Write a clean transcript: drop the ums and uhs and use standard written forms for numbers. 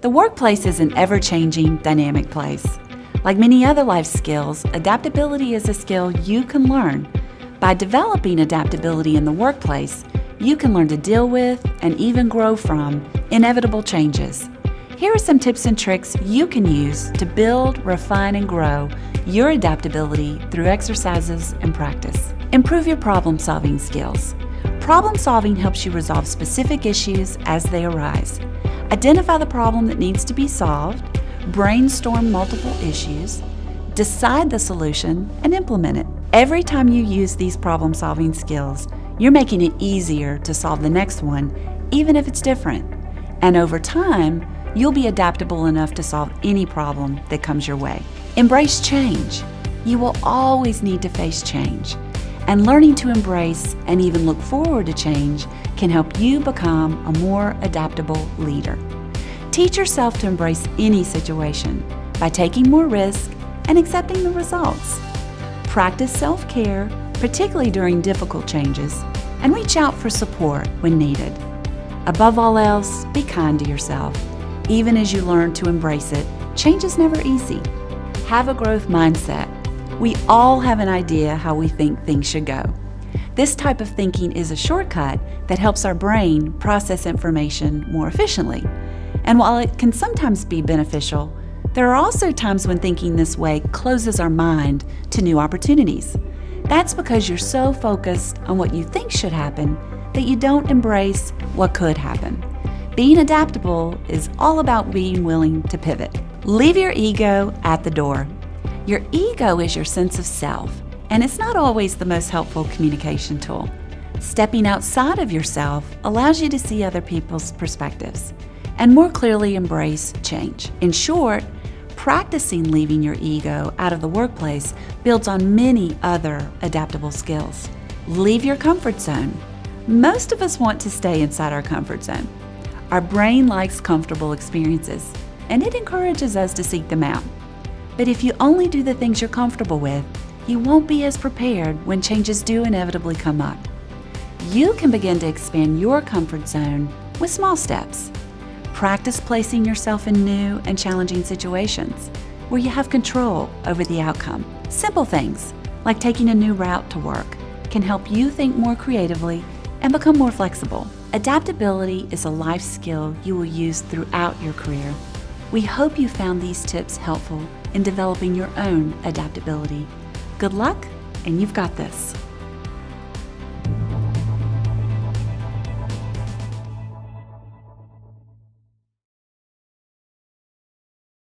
The workplace is an ever-changing, dynamic place. Like many other life skills, adaptability is a skill you can learn. By developing adaptability in the workplace, you can learn to deal with and even grow from inevitable changes. Here are some tips and tricks you can use to build, refine, and grow your adaptability through exercises and practice. Improve your problem-solving skills. Problem solving helps you resolve specific issues as they arise. Identify the problem that needs to be solved, brainstorm multiple issues, decide the solution, and implement it. Every time you use these problem-solving skills, you're making it easier to solve the next one, even if it's different. And over time, you'll be adaptable enough to solve any problem that comes your way. Embrace change. You will always need to face change. And learning to embrace and even look forward to change can help you become a more adaptable leader. Teach yourself to embrace any situation by taking more risk and accepting the results. Practice self-care, particularly during difficult changes, and reach out for support when needed. Above all else, be kind to yourself. Even as you learn to embrace it, change is never easy. Have a growth mindset. We all have an idea how we think things should go. This type of thinking is a shortcut that helps our brain process information more efficiently. And while it can sometimes be beneficial, there are also times when thinking this way closes our mind to new opportunities. That's because you're so focused on what you think should happen that you don't embrace what could happen. Being adaptable is all about being willing to pivot. Leave your ego at the door. Your ego is your sense of self, and it's not always the most helpful communication tool. Stepping outside of yourself allows you to see other people's perspectives and more clearly embrace change. In short, practicing leaving your ego out of the workplace builds on many other adaptable skills. Leave your comfort zone. Most of us want to stay inside our comfort zone. Our brain likes comfortable experiences, and it encourages us to seek them out. But if you only do the things you're comfortable with, you won't be as prepared when changes do inevitably come up. You can begin to expand your comfort zone with small steps. Practice placing yourself in new and challenging situations where you have control over the outcome. Simple things like taking a new route to work can help you think more creatively and become more flexible. Adaptability is a life skill you will use throughout your career. We hope you found these tips helpful in developing your own adaptability. Good luck, and you've got this.